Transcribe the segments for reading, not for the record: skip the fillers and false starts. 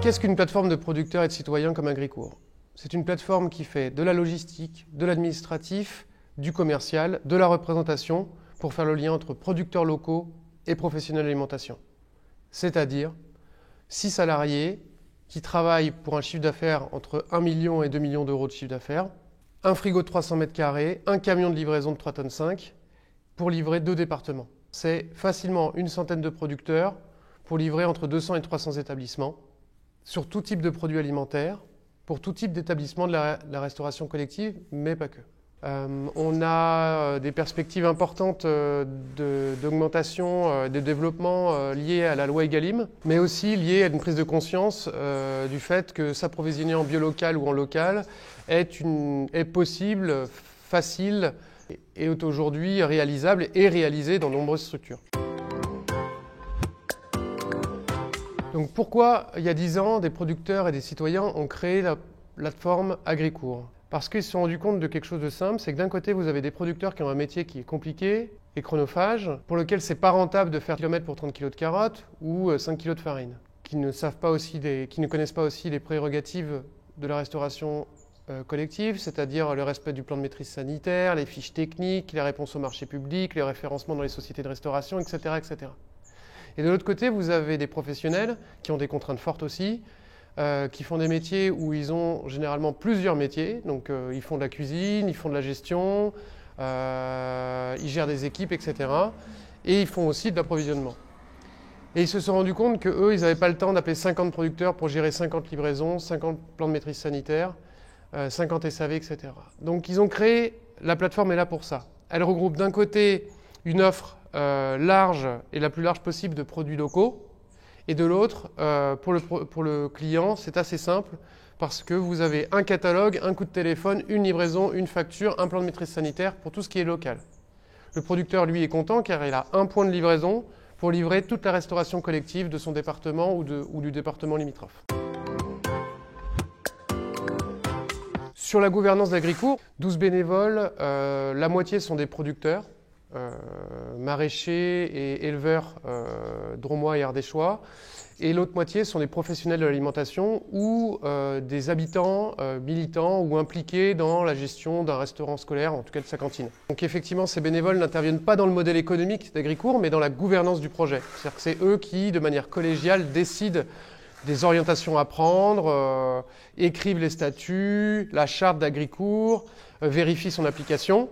Qu'est-ce qu'une plateforme de producteurs et de citoyens comme Agricourt? C'est une plateforme qui fait de la logistique, de l'administratif, du commercial, de la représentation pour faire le lien entre producteurs locaux et professionnels de l'alimentation. C'est-à-dire 6 salariés qui travaillent pour un chiffre d'affaires entre 1 million et 2 millions d'euros de chiffre d'affaires, un frigo de 300 mètres carrés, un camion de livraison de 3,5 tonnes pour livrer 2 départements. C'est facilement une centaine de producteurs pour livrer entre 200 et 300 établissements sur tout type de produits alimentaires, pour tout type d'établissement de la restauration collective, mais pas que. On a des perspectives importantes d'augmentation, de développement liées à la loi Egalim, mais aussi liées à une prise de conscience du fait que s'approvisionner en bio local ou en local est possible, facile et est aujourd'hui réalisable et réalisé dans de nombreuses structures. Donc pourquoi, il y a 10 ans, des producteurs et des citoyens ont créé la plateforme Agricourt? Parce qu'ils se sont rendus compte de quelque chose de simple, c'est que d'un côté, vous avez des producteurs qui ont un métier qui est compliqué et chronophage, pour lequel c'est pas rentable de faire kilomètres pour 30 kg de carottes ou 5 kg de farine, qui ne connaissent pas aussi les prérogatives de la restauration collective, c'est-à-dire le respect du plan de maîtrise sanitaire, les fiches techniques, les réponses au marché public, les référencements dans les sociétés de restauration, etc., etc. Et de l'autre côté, vous avez des professionnels qui ont des contraintes fortes aussi, qui font des métiers où ils ont généralement plusieurs métiers. Donc ils font de la cuisine, ils font de la gestion, ils gèrent des équipes, etc. Et ils font aussi de l'approvisionnement. Et ils se sont rendus compte qu'eux, ils n'avaient pas le temps d'appeler 50 producteurs pour gérer 50 livraisons, 50 plans de maîtrise sanitaire, 50 SAV, etc. Donc ils ont créé, la plateforme est là pour ça. Elle regroupe d'un côté une offre large et la plus large possible de produits locaux, et de l'autre, pour le client, c'est assez simple parce que vous avez un catalogue, un coup de téléphone, une livraison, une facture, un plan de maîtrise sanitaire pour tout ce qui est local. Le producteur, lui, est content car il a un point de livraison pour livrer toute la restauration collective de son département ou du département limitrophe. Sur la gouvernance d'Agricourt, 12 bénévoles, la moitié sont des producteurs, maraîchers et éleveurs drômois et ardéchois, et l'autre moitié sont des professionnels de l'alimentation ou des habitants militants ou impliqués dans la gestion d'un restaurant scolaire, en tout cas de sa cantine. Donc effectivement, ces bénévoles n'interviennent pas dans le modèle économique d'Agricourt, mais dans la gouvernance du projet. C'est-à-dire que c'est eux qui, de manière collégiale, décident des orientations à prendre, écrivent les statuts, la charte d'Agricourt, vérifient son application.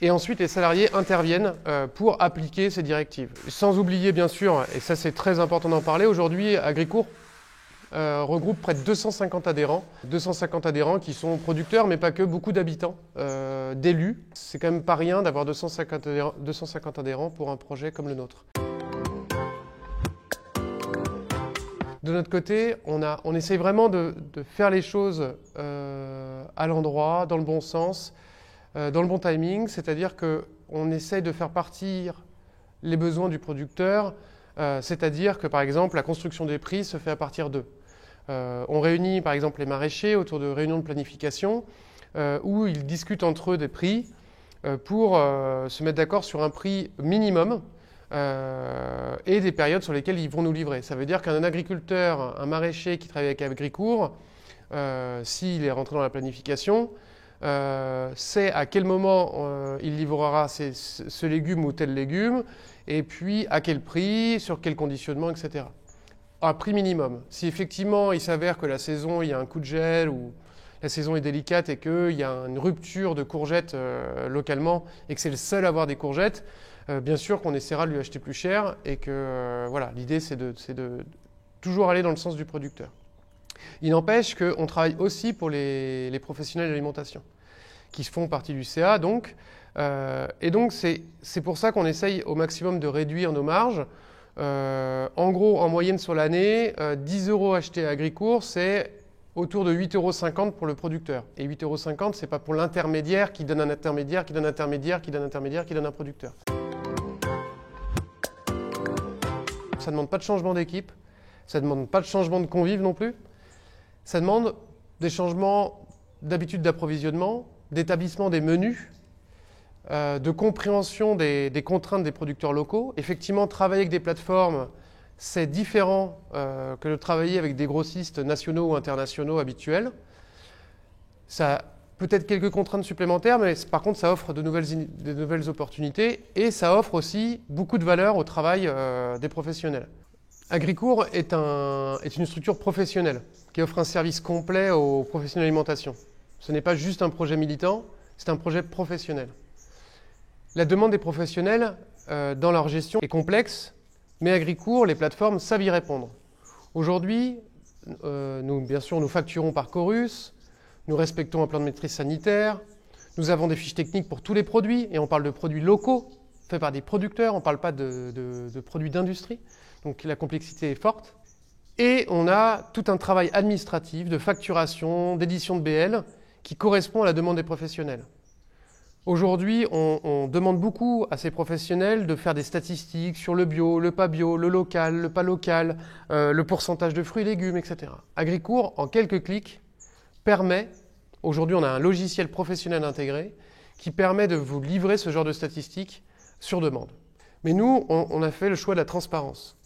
Et ensuite, les salariés interviennent pour appliquer ces directives. Sans oublier, bien sûr, et ça c'est très important d'en parler, aujourd'hui, Agricourt regroupe près de 250 adhérents. 250 adhérents qui sont producteurs, mais pas que, beaucoup d'habitants, d'élus. C'est quand même pas rien d'avoir 250 adhérents pour un projet comme le nôtre. De notre côté, on essaye vraiment de faire les choses à l'endroit, dans le bon sens, dans le bon timing, c'est-à-dire qu'on essaye de faire partir les besoins du producteur, c'est-à-dire que par exemple la construction des prix se fait à partir d'eux. On réunit par exemple les maraîchers autour de réunions de planification où ils discutent entre eux des prix pour se mettre d'accord sur un prix minimum et des périodes sur lesquelles ils vont nous livrer. Ça veut dire qu'un agriculteur, un maraîcher qui travaille avec Agricourt, s'il est rentré dans la planification, sait à quel moment il livrera ce légume ou tel légume, et puis à quel prix, sur quel conditionnement, etc. À prix minimum. Si effectivement il s'avère que la saison, il y a un coup de gel, ou la saison est délicate et qu'il y a une rupture de courgettes localement, et que c'est le seul à avoir des courgettes, bien sûr qu'on essaiera de lui acheter plus cher, et que voilà, l'idée c'est de toujours aller dans le sens du producteur. Il n'empêche qu'on travaille aussi pour les professionnels de l'alimentation, qui font partie du CA donc. Et donc c'est pour ça qu'on essaye au maximum de réduire nos marges. En gros, en moyenne sur l'année, 10 € achetés à Agricourt, c'est autour de 8,50 € pour le producteur. Et 8,50 €, c'est pas pour l'intermédiaire qui donne un intermédiaire, qui donne un intermédiaire, qui donne un intermédiaire, qui donne un producteur. Ça ne demande pas de changement d'équipe, ça ne demande pas de changement de convives non plus. Ça demande des changements d'habitude d'approvisionnement, d'établissement des menus, de compréhension des contraintes des producteurs locaux. Effectivement, travailler avec des plateformes, c'est différent que de travailler avec des grossistes nationaux ou internationaux habituels. Ça a peut-être quelques contraintes supplémentaires, mais par contre, ça offre de nouvelles opportunités et ça offre aussi beaucoup de valeur au travail des professionnels. Agricourt est une structure professionnelle qui offre un service complet aux professionnels d'alimentation. Ce n'est pas juste un projet militant, c'est un projet professionnel. La demande des professionnels dans leur gestion est complexe, mais Agricourt, les plateformes savent y répondre. Aujourd'hui, bien sûr, nous facturons par Chorus, nous respectons un plan de maîtrise sanitaire, nous avons des fiches techniques pour tous les produits, et on parle de produits locaux, faits par des producteurs, on ne parle pas de produits d'industrie, donc la complexité est forte. Et on a tout un travail administratif, de facturation, d'édition de BL, qui correspond à la demande des professionnels. Aujourd'hui, on demande beaucoup à ces professionnels de faire des statistiques sur le bio, le pas local, le pas local, le pourcentage de fruits et légumes, etc. Agricourt, en quelques clics, permet, aujourd'hui on a un logiciel professionnel intégré, qui permet de vous livrer ce genre de statistiques sur demande. Mais nous, on a fait le choix de la transparence.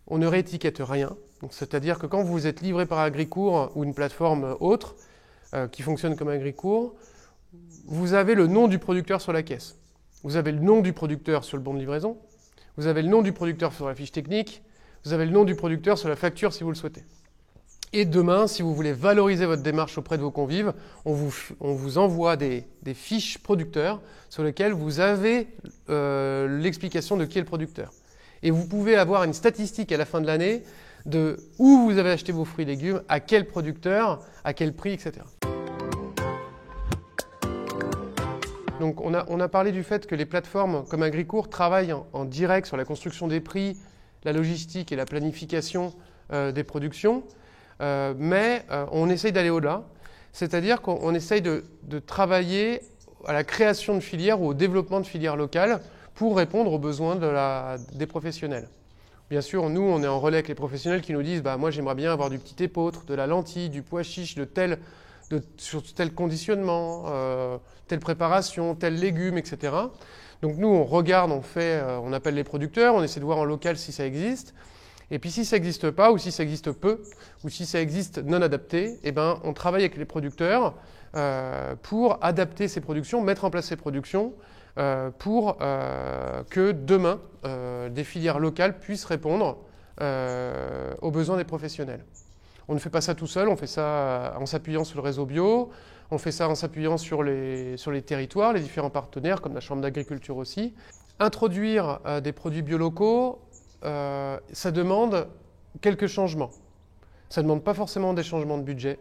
On ne réétiquette rien, c'est-à-dire que quand vous êtes livré par Agricourt ou une plateforme autre qui fonctionne comme Agricourt, vous avez le nom du producteur sur la caisse. Vous avez le nom du producteur sur le bon de livraison. Vous avez le nom du producteur sur la fiche technique. Vous avez le nom du producteur sur la facture si vous le souhaitez. Et demain, si vous voulez valoriser votre démarche auprès de vos convives, on vous envoie des fiches producteurs sur lesquelles vous avez l'explication de qui est le producteur. Et vous pouvez avoir une statistique à la fin de l'année de où vous avez acheté vos fruits et légumes, à quel producteur, à quel prix, etc. Donc on a parlé du fait que les plateformes comme Agricourt travaillent en direct sur la construction des prix, la logistique et la planification des productions, mais on essaye d'aller au-delà, c'est-à-dire qu'on essaye de travailler à la création de filières ou au développement de filières locales pour répondre aux besoins des professionnels. Bien sûr, nous, on est en relais avec les professionnels qui nous disent « moi, j'aimerais bien avoir du petit épeautre, de la lentille, du pois chiche, sur tel conditionnement, telle préparation, tel légume, etc. » Donc nous, on regarde, on appelle les producteurs, on essaie de voir en local si ça existe. Et puis si ça n'existe pas, ou si ça existe peu, ou si ça existe non adapté, eh ben, on travaille avec les producteurs pour adapter ces productions, mettre en place ces productions, pour que demain, des filières locales puissent répondre aux besoins des professionnels. On ne fait pas ça tout seul, on fait ça en s'appuyant sur le réseau bio, on fait ça en s'appuyant sur les territoires, les différents partenaires, comme la Chambre d'agriculture aussi. Introduire des produits biolocaux, ça demande quelques changements. Ça ne demande pas forcément des changements de budget.